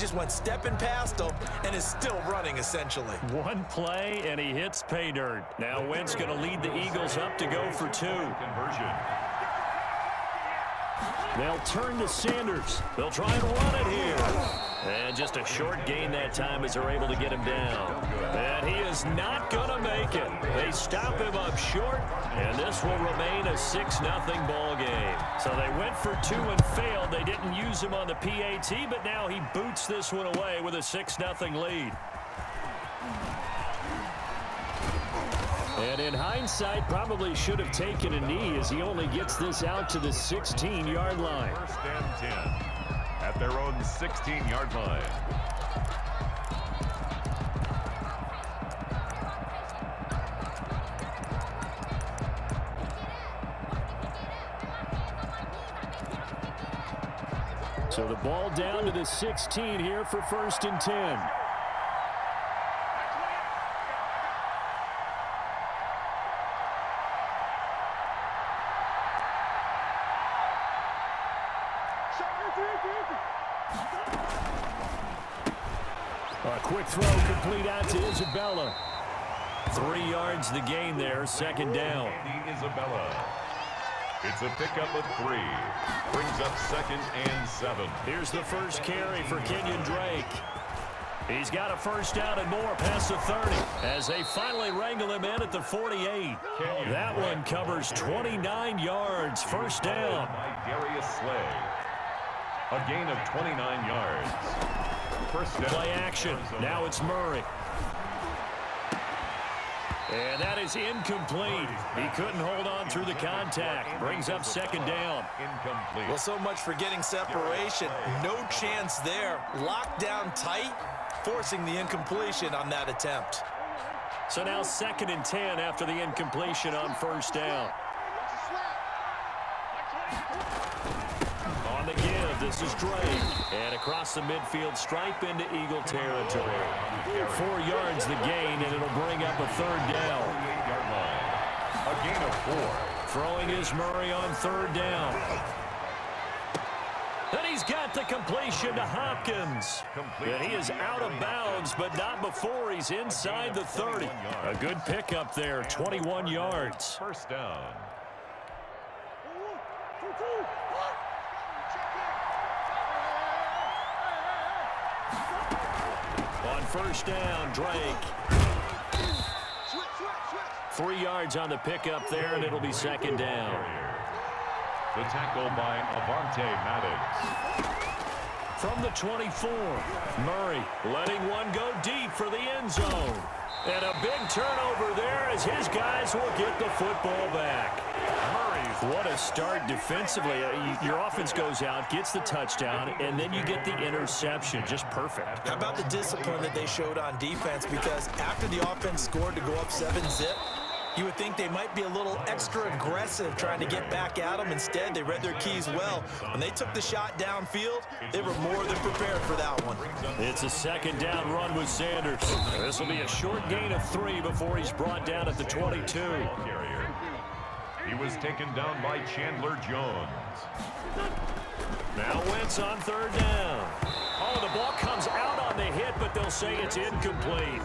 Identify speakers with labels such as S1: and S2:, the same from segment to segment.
S1: just went stepping past him and is still running, essentially.
S2: One play, and he hits pay dirt. Now Wentz going to lead the Eagles up to go for 2.
S3: Conversion.
S2: They'll turn to Sanders. They'll try and run it here. And just a short gain that time as they're able to get him down. And he is not going to make it. They stop him up short, and this will remain a 6-0 ball game. So they went for 2 and failed. They didn't use him on the PAT, but now he boots this one away with a 6-0 lead. And in hindsight, probably should have taken a knee as he only gets this out to the 16-yard line.
S3: 1st and 10 at their own 16-yard line.
S2: So the ball down to the 16 here for 1st and 10. A quick throw complete out to Isabella. 3 yards the gain there, 2nd down.
S3: Isabella. It's a pickup of 3. Brings up 2nd and 7.
S2: Here's the first carry for Kenyon Drake. He's got a 1st down and more past the 30 as they finally wrangle him in at the 48. That one covers 29 yards, 1st down.
S3: By Darius Slay. A gain of 29 yards. 1st down.
S2: Play action. Now it's Murray. And that is incomplete. He couldn't hold on through the contact. Brings up 2nd down.
S3: Incomplete.
S1: Well, so much for getting separation. No chance there. Locked down tight, forcing the incompletion on that attempt.
S2: So now 2nd and 10 after the incompletion on 1st down. On the give, this is Drake. And across the midfield stripe into Eagle territory. 4 yards the gain, and it'll bring up a 3rd down.
S3: 48-yard line. A gain of 4.
S2: Throwing is Murray on 3rd down. And he's got the completion to Hopkins. And he is out of bounds, but not before he's inside the 30. A good pickup there, 21 yards.
S3: 1st down.
S2: On 1st down, Drake. 3 yards on the pickup there, and it'll be 2nd down.
S3: The tackle by Avante Maddox.
S2: From the 24, Murray letting one go deep for the end zone. And a big turnover there as his guys will get the football back. What a start defensively. Your offense goes out, gets the touchdown, and then you get the interception. Just perfect.
S1: How about the discipline that they showed on defense? Because after the offense scored to go up 7-zip, you would think they might be a little extra aggressive trying to get back at them. Instead, they read their keys well. When they took the shot downfield, they were more than prepared for that one.
S2: It's a 2nd down run with Sanders. This will be a short gain of 3 before he's brought down at the 22.
S3: He was taken down by Chandler Jones.
S2: Now Wentz on 3rd down. Oh, the ball comes out on the hit, but they'll say it's incomplete.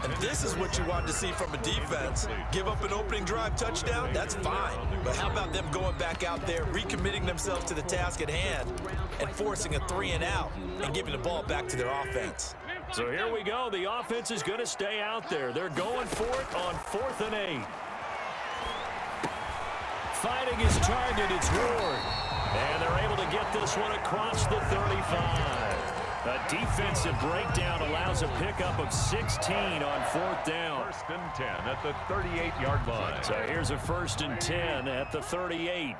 S1: And this is what you want to see from a defense. Give up an opening drive touchdown, that's fine. But how about them going back out there, recommitting themselves to the task at hand, and forcing a 3-and-out and giving the ball back to their offense.
S2: So here we go. The offense is going to stay out there. They're going for it on 4th and 8. Fighting his target, it's Ward. And they're able to get this one across the 35. A defensive breakdown allows a pickup of 16 on 4th down.
S3: 1st and 10 at the 38-yard line.
S2: So here's a 1st and 10 at the 38.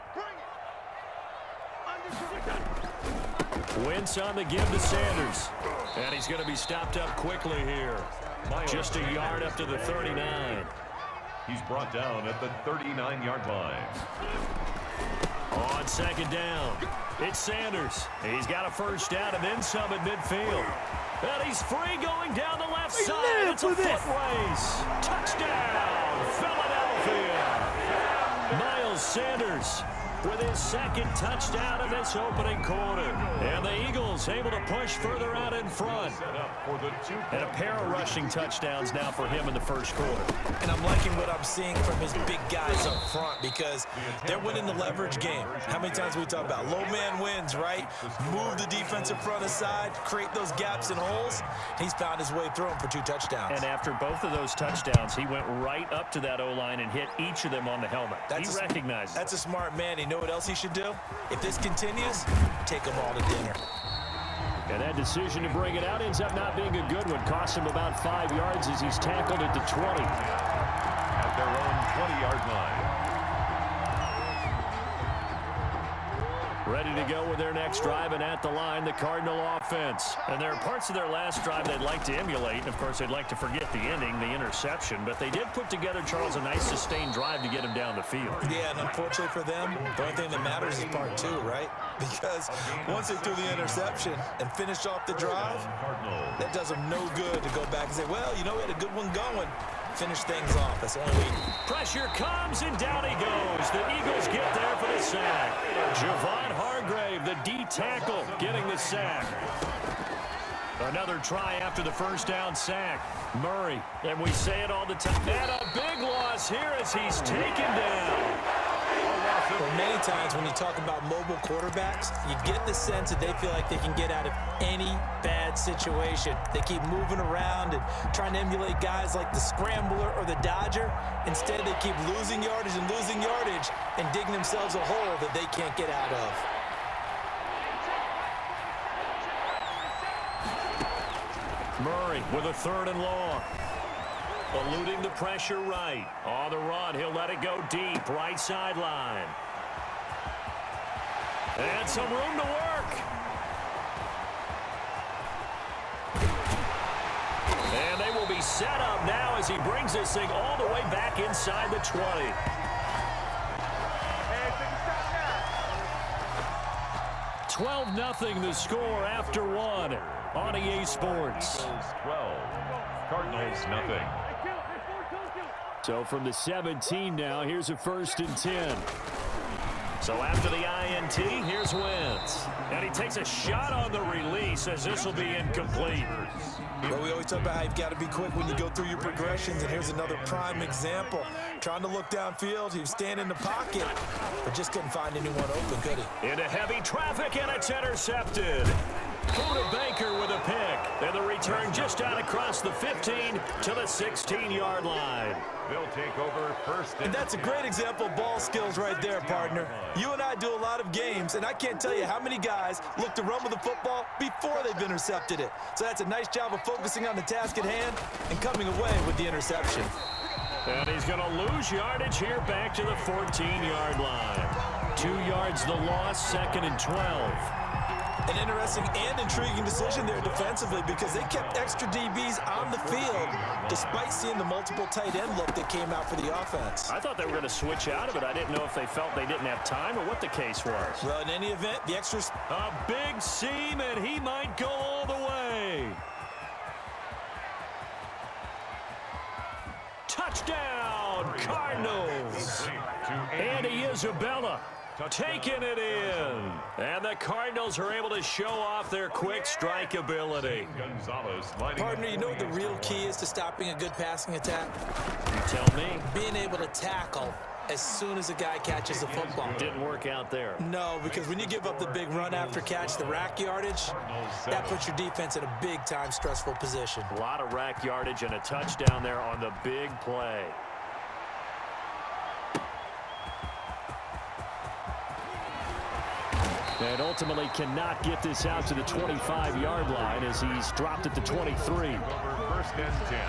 S2: Wentz on the give to Sanders. And he's going to be stopped up quickly here. Just a yard up to the 39.
S3: He's brought down at the 39-yard line.
S2: On 2nd down, it's Sanders. He's got a 1st down and then some at midfield. And he's free going down the left side. It's a foot race. Touchdown, Philadelphia. Miles Sanders with his second touchdown in this opening quarter. And the Eagles able to push further out in front. And a pair of rushing touchdowns now for him in the first quarter.
S1: And I'm liking what I'm seeing from his big guys up front because they're winning the leverage game. How many times we talk about low man wins, right? Move the defensive front aside, create those gaps and holes. He's found his way through them for 2 touchdowns.
S2: And after both of those touchdowns, he went right up to that O-line and hit each of them on the helmet. He recognized it.
S1: That's a smart man. You know what else he should do? If this continues, take them all to dinner.
S2: And that decision to bring it out ends up not being a good one. Costs him about 5 yards as he's tackled at the 20.
S3: At their own 20-yard line.
S2: Ready to go with their next drive, and at the line, the Cardinal offense. And there are parts of their last drive they'd like to emulate. And, of course, they'd like to forget the ending, the interception. But they did put together, Charles, a nice sustained drive to get him down the field.
S1: Yeah, and unfortunately for them, the only thing that matters is part 2, right? Because once they threw the interception and finished off the drive, that does them no good to go back and say, well, you know, we had a good one going. Finish things off. That's the only way.
S2: Pressure comes, and down he goes. The Eagles get there for the sack. Javon Hargrave, the D tackle, getting the sack. Another try after the first down sack. Murray, and we say it all the time. And a big loss here as he's taken down.
S1: Well, many times when you talk about mobile quarterbacks, you get the sense that they feel like they can get out of any bad situation. They keep moving around and trying to emulate guys like the Scrambler or the Dodger. Instead, they keep losing yardage and digging themselves a hole that they can't get out of.
S2: Murray with a 3rd and long. Eluding the pressure right. On the run, he'll let it go deep. Right sideline. And some room to work. And they will be set up now as he brings this thing all the way back inside the 20. Hey, 12-0 the score after 1 on EA Sports.
S3: 12, Cardinals nothing.
S2: So from the 17 now, here's a 1st and 10. So after the INT, here's Wentz. And he takes a shot on the release as this will be incomplete.
S1: Well, we always talk about how you've got to be quick when you go through your progressions, and here's another prime example. Trying to look downfield, he was standing in the pocket, but just couldn't find anyone open, could he?
S2: Into heavy traffic, and it's intercepted. Buda Baker with a pick. And the return just out across the 15 to the 16-yard line.
S3: They'll take over 1st.
S1: And that's a great example of ball skills right there, partner. You and I do a lot of games, and I can't tell you how many guys look to run with the football before they've intercepted it. So that's a nice job of focusing on the task at hand and coming away with the interception.
S2: And he's going to lose yardage here back to the 14-yard line. 2 yards the loss, 2nd and 12.
S1: An interesting and intriguing decision there defensively because they kept extra DBs on the field despite seeing the multiple tight end look that came out for the offense.
S2: I thought they were going to switch out of it. I didn't know if they felt they didn't have time or what the case was.
S1: Well, in any event, the extras...
S2: A big seam, and he might go all the way. Touchdown, Cardinals. Andy Isabella taking it in. And the Cardinals are able to show off their quick strike ability.
S1: Partner, you know what the real key is to stopping a good passing attack?
S2: You tell me.
S1: Being able to tackle as soon as a guy catches the football.
S2: Didn't work out there.
S1: No, because when you give up the big run after catch, the rack yardage, that puts your defense in a big-time stressful position.
S2: A lot of rack yardage and a touchdown there on the big play. And ultimately cannot get this out to the 25-yard line as he's dropped at the 23.
S3: 1st and 10.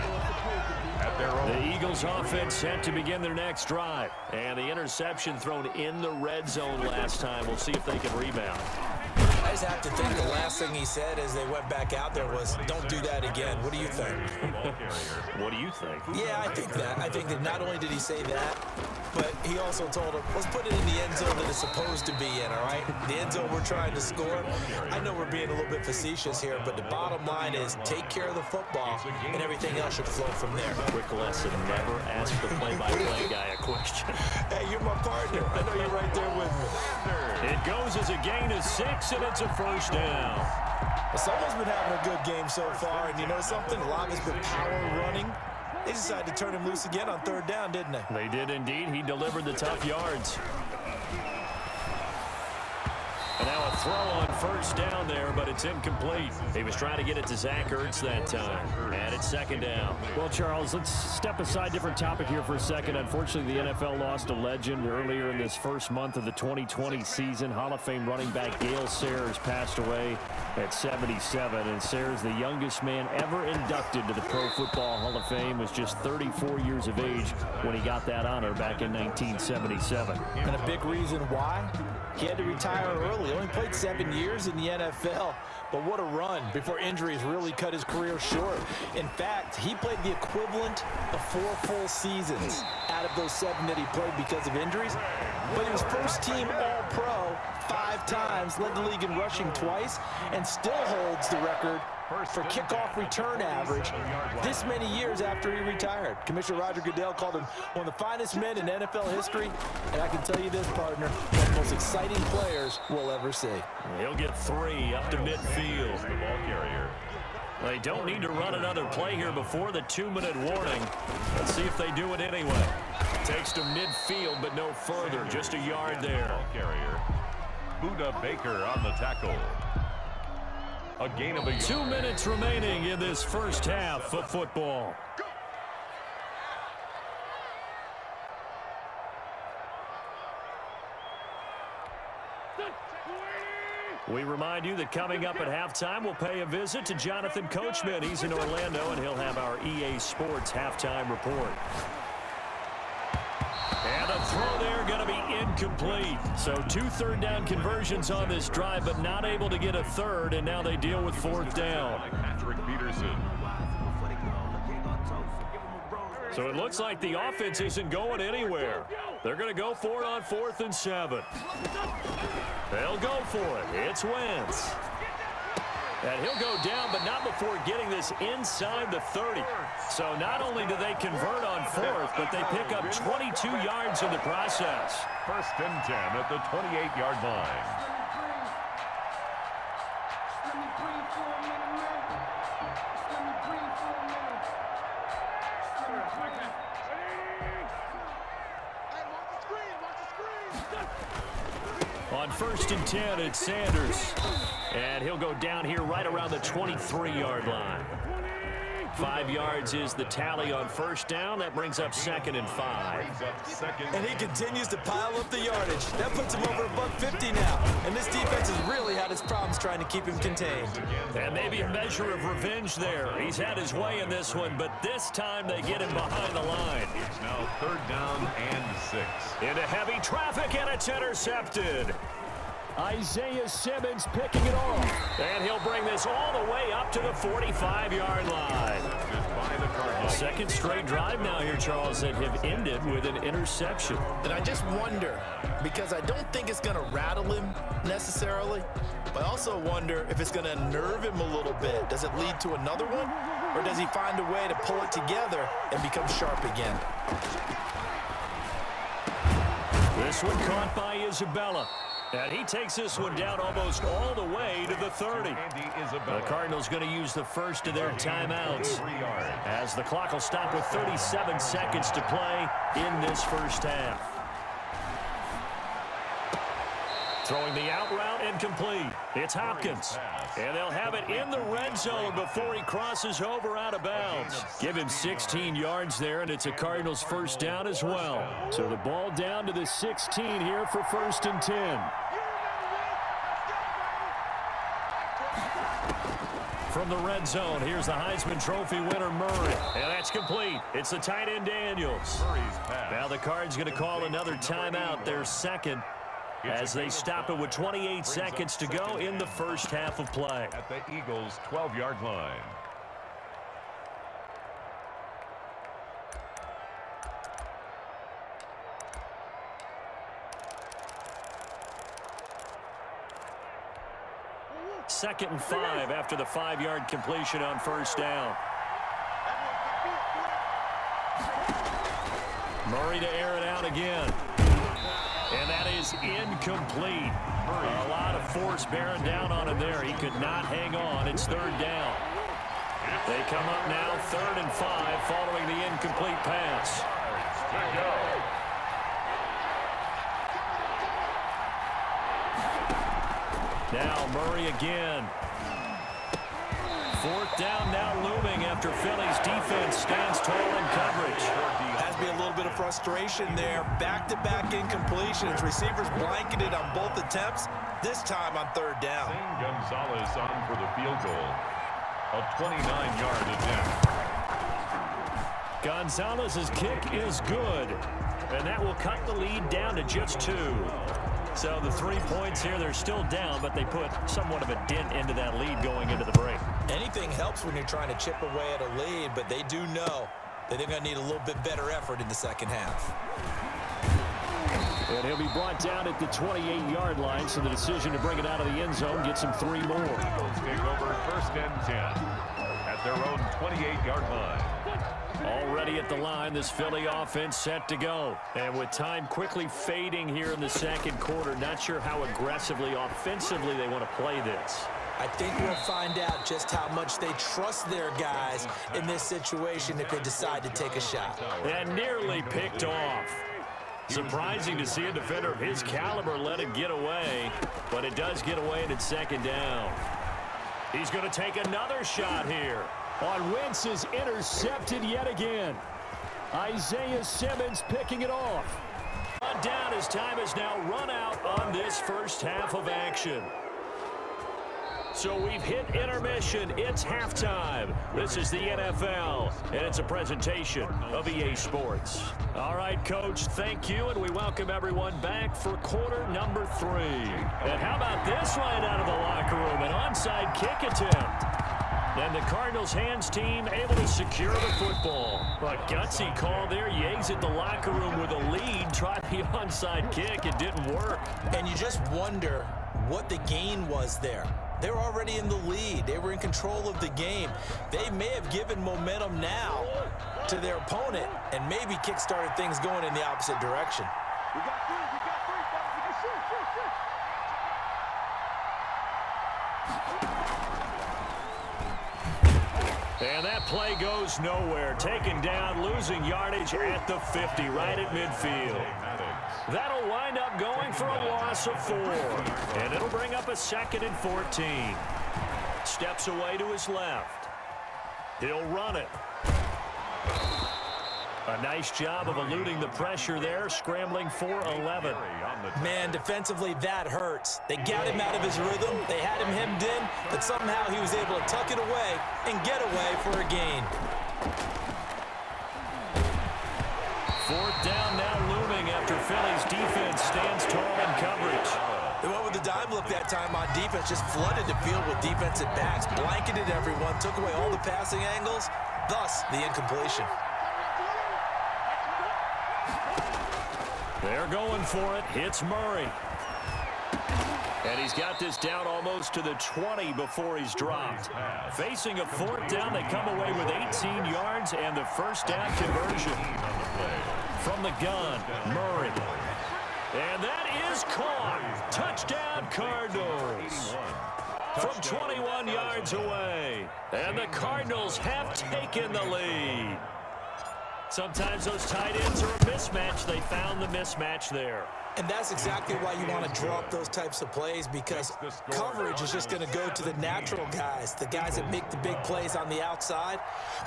S3: At their own.
S2: The Eagles offense set to begin their next drive. And the interception thrown in the red zone last time. We'll see if they can rebound.
S1: I just have to think the last thing he said as they went back out there was, don't do that again. What do you think?
S2: What do you think?
S1: Yeah, I think that. I think that not only did he say that, but he also told him, let's put it in the end zone that it's supposed to be in, all right? The end zone we're trying to score. I know we're being a little bit facetious here, but the bottom line is take care of the football, and everything else should flow from there.
S2: Quick lesson, never ask the play-by-play guy a question.
S1: Hey, you're my partner. I know you're right there with me.
S2: It goes as a gain of 6, and it's a first down.
S1: Someone's been having a good game so far, and you know something? A lot has been power running. They decided to turn him loose again on 3rd down, didn't they?
S2: They did indeed. He delivered the tough yards. And now a throw on 1st down there, but it's incomplete. He was trying to get it to Zach Ertz that time. And it's 2nd down.
S4: Well, Charles, let's step aside, different topic here for a second. Unfortunately, the NFL lost a legend earlier in this first month of the 2020 season. Hall of Fame running back Gale Sayers passed away at 77. And Sayers, the youngest man ever inducted to the Pro Football Hall of Fame, was just 34 years of age when he got that honor back in 1977.
S1: And a big reason why? He had to retire early. He only played 7 years in the NFL, but what a run before injuries really cut his career short. In fact, he played the equivalent of 4 full seasons out of those 7 that he played because of injuries. But he was first-team All-Pro 5 times, led the league in rushing twice, and still holds the record for kickoff return average this many years after he retired. Commissioner Roger Goodell called him one of the finest men in NFL history, and I can tell you this, partner, one of the most exciting players we'll ever see.
S2: He'll get 3 up to midfield.
S3: The ball carrier.
S2: They don't need to run another play here before the 2-minute warning. Let's see if they do it anyway. Takes to midfield, but no further. Just a yard there.
S3: Ball carrier. Buda Baker on the tackle. A gain of a yard.
S2: 2 minutes remaining in this first half of football. We remind you that coming up at halftime, we'll pay a visit to Jonathan Coachman. He's in Orlando, and he'll have our EA Sports halftime report. And a throw there going to be incomplete. So 2 third-down conversions on this drive, but not able to get a third, and now they deal with 4th down.
S3: Patrick Peterson.
S2: So it looks like the offense isn't going anywhere. They're going to go for it on 4th and 7. They'll go for it. It's Wentz. And he'll go down, but not before getting this inside the 30. So not only do they convert on 4th, but they pick up 22 yards in the process.
S3: 1st and 10 at the 28-yard line.
S2: On 1st and 10, it's Sanders. And he'll go down here right around the 23-yard line. 5 yards is the tally on 1st down. That brings up 2nd and 5.
S1: And he continues to pile up the yardage. That puts him over $150 now. And this defense has really had its problems trying to keep him contained.
S2: And maybe a measure of revenge there. He's had his way in this one, but this time they get him behind the line.
S3: It's now 3rd down and 6.
S2: Into heavy traffic, and it's intercepted.
S4: Isaiah Simmons picking it off.
S2: And he'll bring this all the way up to the 45-yard line. Second straight drive now here, Charles, that have ended with an interception.
S1: And I just wonder, because I don't think it's going to rattle him necessarily, but I also wonder if it's going to unnerve him a little bit. Does it lead to another one? Or does he find a way to pull it together and become sharp again?
S2: This one caught by Isabella. And he takes this one down almost all the way to the 30. The Cardinals going to use the first of their timeouts as the clock will stop with 37 seconds to play in this first half. Throwing the out route incomplete. It's Hopkins. And they'll have it in the red zone before he crosses over out of bounds. Give him 16 yards there, and it's a Cardinals first down as well. So the ball down to the 16 here for 1st and 10. From the red zone, here's the Heisman Trophy winner, Murray. And that's complete. It's the tight end, Daniels. Now the Cards going to call another timeout, their second, as they stop it with 28 seconds to go in the first half of play.
S3: At the Eagles' 12-yard line.
S2: Second and 5 after the 5-yard completion on first down. Murray to air it out again.
S4: And that is incomplete. A lot of force bearing down on him there. He could not hang on. It's third down. They come up now 3rd and 5 following the incomplete pass. Now Murray again. 4th down now looming after Philly's defense stands tall in coverage.
S1: Has to be a little bit of frustration there. Back-to-back incompletions. Receivers blanketed on both attempts. This time on 3rd down.
S3: Gonzalez on for the field goal. A 29-yard attempt.
S4: Gonzalez's kick is good. And that will cut the lead down to just 2. So the 3 points here, they're still down, but they put somewhat of a dent into that lead going into the break.
S1: Anything helps when you're trying to chip away at a lead, but they do know that they're going to need a little bit better effort in the second half.
S4: And he'll be brought down at the 28-yard line, so the decision to bring it out of the end zone gets him 3 more.
S3: Eagles take over 1st and 10 at their own 28-yard line.
S4: Already at the line, this Philly offense set to go. And with time quickly fading here in the second quarter, not sure how aggressively, offensively they want to play this.
S1: I think we'll find out just how much they trust their guys in this situation if they decide to take a shot.
S4: And nearly picked off. Surprising to see a defender of his caliber let it get away, but it does get away and it's 2nd down. He's going to take another shot here. On Wentz is intercepted yet again. Isaiah Simmons picking it off. On down, his time is now run out on this first half of action. So we've hit intermission. It's halftime. This is the NFL, and it's a presentation of EA Sports. All right, Coach, thank you, and we welcome everyone back for quarter number 3. And how about this right out of the locker room? An onside kick attempt. And the Cardinals hands team able to secure the football. A gutsy call there. You exit the locker room with a lead. Try the onside kick. It didn't work.
S1: And you just wonder what the gain was there. They were already in the lead. They were in control of the game. They may have given momentum now to their opponent and maybe kick-started things going in the opposite direction.
S5: We got 3. Shoot.
S4: And that play goes nowhere. Taken down, losing yardage at the 50, right at midfield. That'll wind up going for a loss of 4. And it'll bring up a 2nd and 14. Steps away to his left. He'll run it. A nice job of eluding the pressure there, scrambling for 11.
S1: Man, defensively, that hurts. They got him out of his rhythm. They had him hemmed in, but somehow he was able to tuck it away and get away for a gain.
S4: 4th down now looming after Philly's defense stands tall in coverage.
S1: They went with the dime look that time on defense, just flooded the field with defensive backs, blanketed everyone, took away all the passing angles, thus the incompletion.
S4: They're going for it. Hits Murray. And he's got this down almost to the 20 before he's dropped. Facing a 4th down, they come away with 18 yards and the first down conversion. From the gun, Murray. And that is caught. Touchdown, Cardinals. From 21 yards away. And the Cardinals have taken the lead. Sometimes those tight ends are a mismatch. They found the mismatch there.
S1: And that's exactly why you want to draw up those types of plays, because coverage is just going to go to the natural guys, the guys that make the big plays on the outside.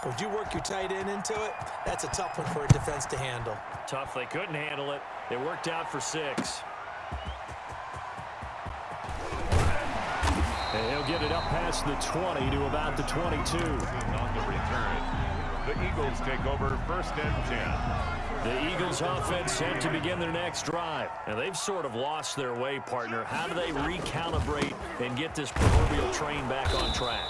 S1: But if you work your tight end into it, that's a tough one for a defense to handle.
S4: Tough. They couldn't handle it. It worked out for 6. And he'll get it up past the 20 to about the 22.
S3: On the return, the Eagles take over 1st and 10.
S4: The Eagles offense set to begin their next drive. And they've sort of lost their way, partner. How do they recalibrate and get this proverbial train back on track?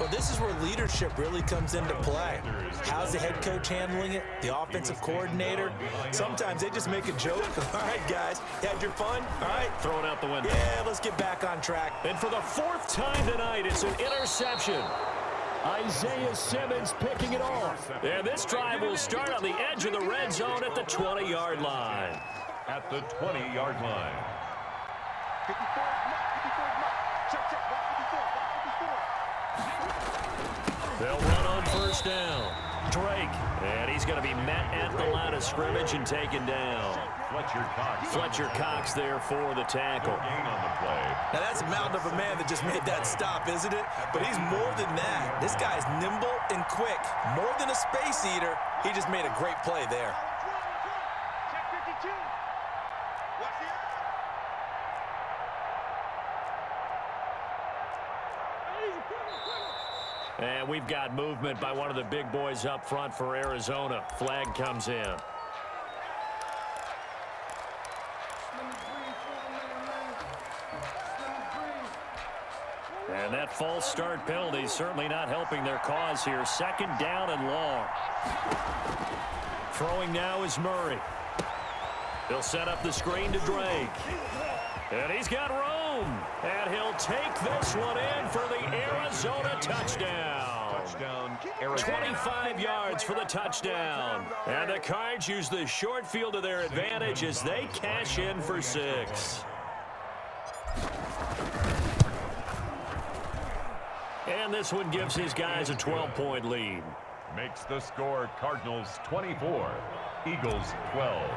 S1: Well, this is where leadership really comes into play. How's the head coach handling it? The offensive coordinator? Sometimes they just make a joke. All right, guys, had your fun? All right.
S4: Throw it out the window.
S1: Yeah, let's get back on track.
S4: And for the 4th time tonight, it's an interception. Isaiah Simmons picking it off. And this drive will start on the edge of the red zone at the 20-yard line.
S3: at the 20-yard line.
S5: 54 is marked. 54 is marked. Check, check. Block 54. Block 54.
S2: They'll run on first down. Drake, and he's going to be met at the line of scrimmage and taken down. Fletcher Cox there for the tackle.
S3: Gain on the play.
S1: Now that's a mountain of a man that just made that stop, isn't it? But he's more than that. This guy's nimble and quick. More than a space eater, he just made a great play there.
S5: Check 52. Watch the eye.
S2: And we've got movement by one of the big boys up front for Arizona. Flag comes in. And that false start penalty is certainly not helping their cause here. Second down and long. Throwing now is Murray. They'll set up the screen to Drake. And he's got room. And he'll take this one in for the Arizona touchdown.
S3: Touchdown, Arizona.
S2: 25 yards for the touchdown. And the Cards use the short field to their advantage as they cash in for 6. And this one gives his guys a 12-point lead.
S3: Makes the score Cardinals 24, Eagles 12.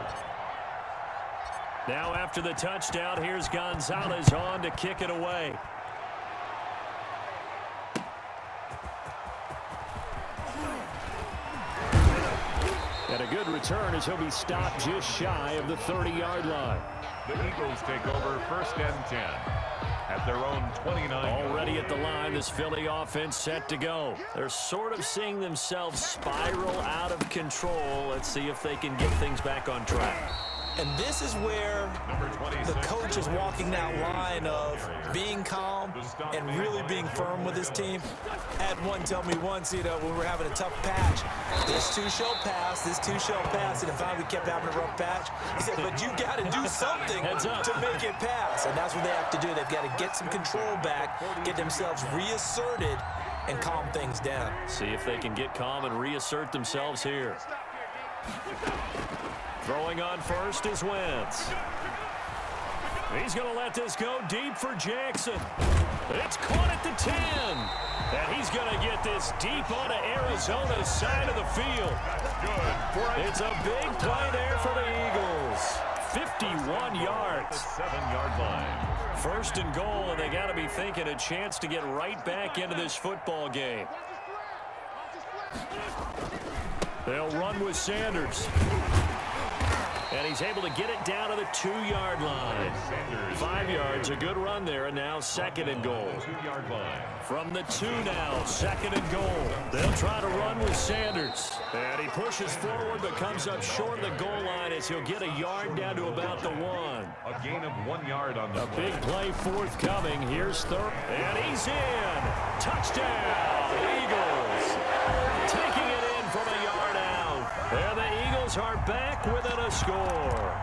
S2: Now after the touchdown, here's Gonzalez on to kick it away. And a good return as he'll be stopped just shy of the 30-yard line.
S3: The Eagles take over first and 10 at their own 29.
S2: Already at the line, this Philly offense set to go. They're sort of seeing themselves spiral out of control. Let's see if they can get things back on track.
S1: And this is where the coach is walking that line of being calm and really being firm with his team. I had one tell me once, when we were having a tough patch, this two shall pass, this two shall pass, and if we kept having a rough patch, he said, but you got to do something to make it pass. And that's what they have to do. They've got to get some control back, get themselves reasserted, and calm things down.
S2: See if they can get calm and reassert themselves here. Throwing on first is Wentz. He's going to let this go deep for Jackson. It's caught at the 10. And he's going to get this deep onto Arizona's side of the field. It's a big play there for the Eagles. 51 yards.
S3: 7-yard line.
S2: First and goal, and they got to be thinking a chance to get right back into this football game. They'll run with Sanders. And he's able to get it down to the 2-yard line. 5 yards, a good run there, and now second and goal.
S3: 2-yard line.
S2: From the 2 now, second and goal. They'll try to run with Sanders. And he pushes forward but comes up short of the goal line as he'll get a yard down to about the 1.
S3: A gain of 1 yard on the
S2: Big play forthcoming. Here's third. And he's in. Touchdown, Eagles. Taking it in from a yard out. And the Eagles are back within a score.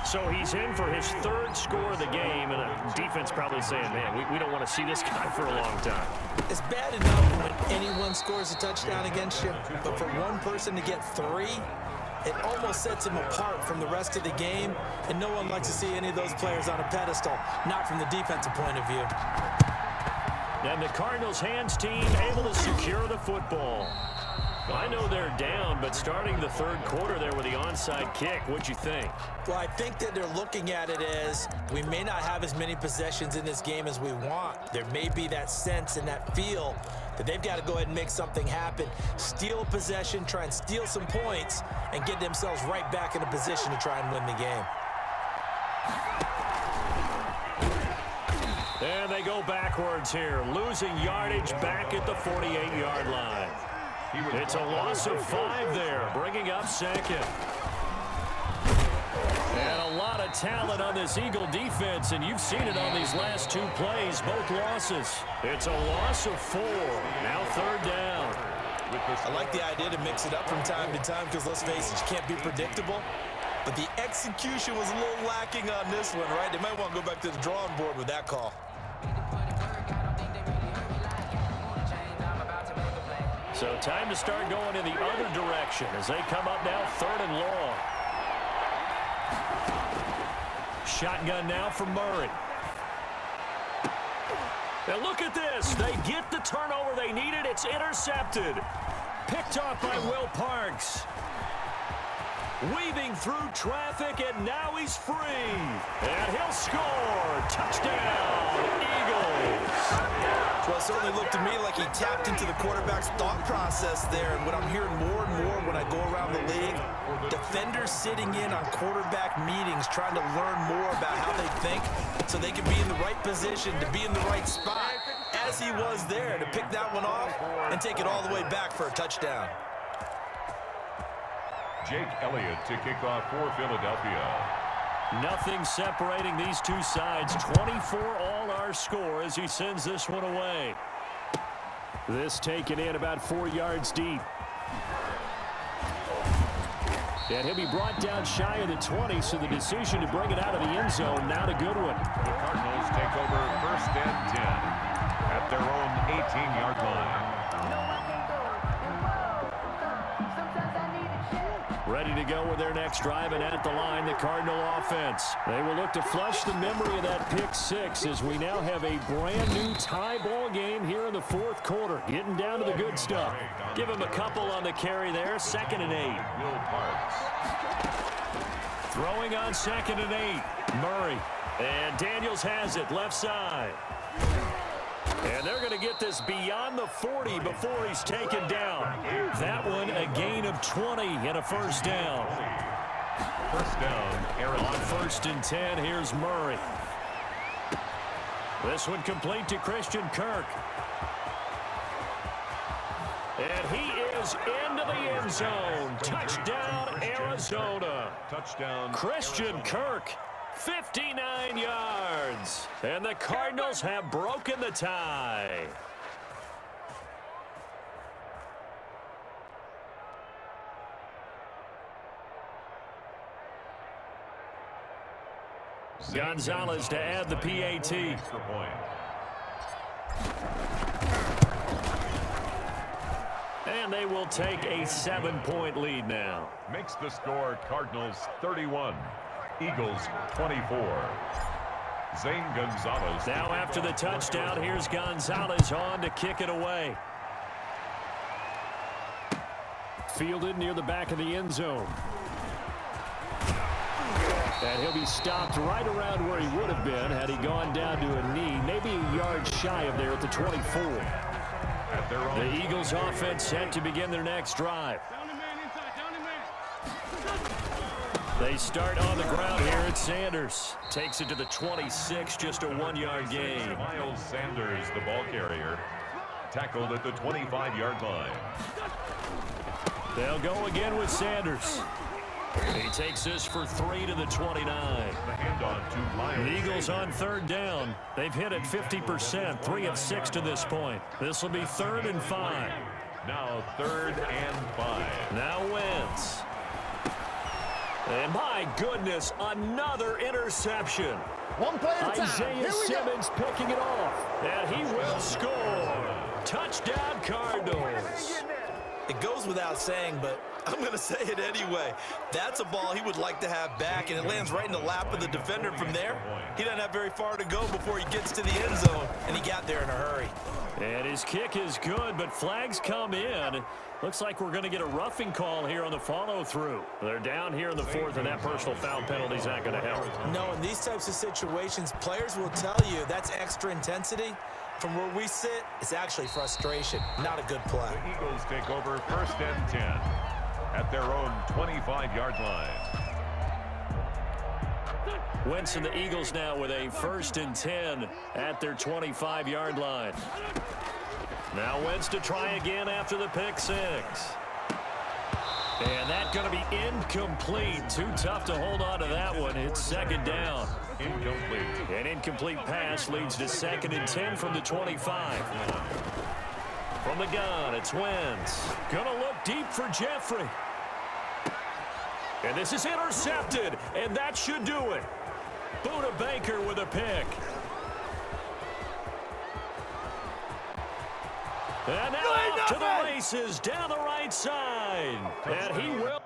S2: So he's in for his 3rd score of the game, and the defense probably saying, man, we don't want to see this guy for a long time.
S1: It's bad enough when anyone scores a touchdown against you, but for one person to get 3, it almost sets him apart from the rest of the game, and no one likes to see any of those players on a pedestal, not from the defensive point of view.
S2: And the Cardinals' hands team able to secure the football. I know they're down, but starting the 3rd quarter there with the onside kick, what'd you think?
S1: Well, I think that they're looking at it as we may not have as many possessions in this game as we want. There may be that sense and that feel that they've got to go ahead and make something happen, steal a possession, try and steal some points, and get themselves right back in a position to try and win the game.
S2: And they go backwards here, losing yardage back at the 48-yard line. It's a loss of 5 there, bringing up second. And a lot of talent on this Eagle defense, and you've seen it on these last 2 plays, both losses. It's a loss of 4, now 3rd down.
S1: I like the idea to mix it up from time to time because, let's face it, you can't be predictable. But the execution was a little lacking on this one, right? They might want to go back to the drawing board with that call.
S2: So time to start going in the other direction as they come up now 3rd and long.
S4: shotgun now from Murray. And look at this. They get the turnover they needed. It's intercepted. Picked off by Will Parks. Weaving through traffic, and now he's free. And he'll score. Touchdown, Eagles.
S1: Well, it certainly looked to me like he tapped into the quarterback's thought process there. And what I'm hearing more and more when I go around the league, defenders sitting in on quarterback meetings trying to learn more about how they think so they can be in the right position to be in the right spot, as he was there to pick that one off and take it all the way back for a touchdown.
S3: Jake Elliott to kick off for Philadelphia.
S4: Nothing separating these two sides. 24 all our score as he sends this one away. This taken in about 4 yards deep. And he'll be brought down shy of the 20, so the decision to bring it out of the end zone, not a good one.
S3: The Cardinals take over 1st and 10 at their own 18-yard line.
S4: Ready to go with their next drive, and at the line, the Cardinal offense. They will look to flush the memory of that pick six as we now have a brand-new tie ball game here in the 4th quarter. Getting down to the good stuff. Give him a couple on the carry there. 2nd and 8.
S3: Will Parks.
S4: Throwing on 2nd and 8. Murray. And Daniels has it left side. And they're going to get this beyond the 40 before he's taken down. That one a gain of 20 and a first down.
S3: First down, Arizona.
S4: On 1st and 10, here's Murray. This one complete to Christian Kirk. And he is into the end zone. Touchdown, Arizona.
S3: Touchdown,
S4: Christian Kirk. 59 yards. And the Cardinals have broken the tie. Gonzalez to add the PAT. And they will take a 7-point lead now.
S3: Makes the score Cardinals 31. Eagles 24. Zane Gonzalez.
S4: Now after the touchdown, here's Gonzalez on to kick it away. Fielded near the back of the end zone. And he'll be stopped right around where he would have been had he gone down to a knee, maybe a yard shy of there at the 24. The Eagles offense set to begin their next drive. They start on the ground here at Sanders. Takes it to the 26, just a 1-yard gain.
S3: Miles Sanders, the ball carrier, tackled at the 25-yard line.
S4: They'll go again with Sanders. He takes this for 3 to the 29.
S3: The handoff to Miles.
S4: The Eagles on 3rd down. They've hit it 50%, 3 of 6 to this point. This will be 3rd and 5.
S3: Now 3rd and 5.
S4: Now Wentz. And my goodness, another interception.
S5: One play at a time.
S4: Isaiah Simmons picking it off. And he will score. Touchdown, Cardinals.
S1: It goes without saying, but I'm going to say it anyway. That's a ball he would like to have back, and it lands right in the lap of the defender from there. He doesn't have very far to go before he gets to the end zone, and he got there in a hurry.
S4: And his kick is good, but flags come in. Looks like we're going to get a roughing call here on the follow-through. They're down here in the 4th, and that personal foul penalty is not going to help.
S1: No, in these types of situations, players will tell you that's extra intensity. From where we sit, it's actually frustration, not a good play.
S3: The Eagles take over 1st and 10 at their own 25-yard line.
S4: Wentz and the Eagles now with a 1st and 10 at their 25-yard line. Now Wentz to try again after the pick six. And that's going to be incomplete. Too tough to hold on to that one. It's 2nd down.
S3: Incomplete.
S4: An incomplete pass leads to 2nd and 10 from the 25. From the gun, it's Wentz. Gonna look deep for Jeffrey. And this is intercepted, and that should do it. Buda Baker with a pick. And now off to the races down the right side. And he will.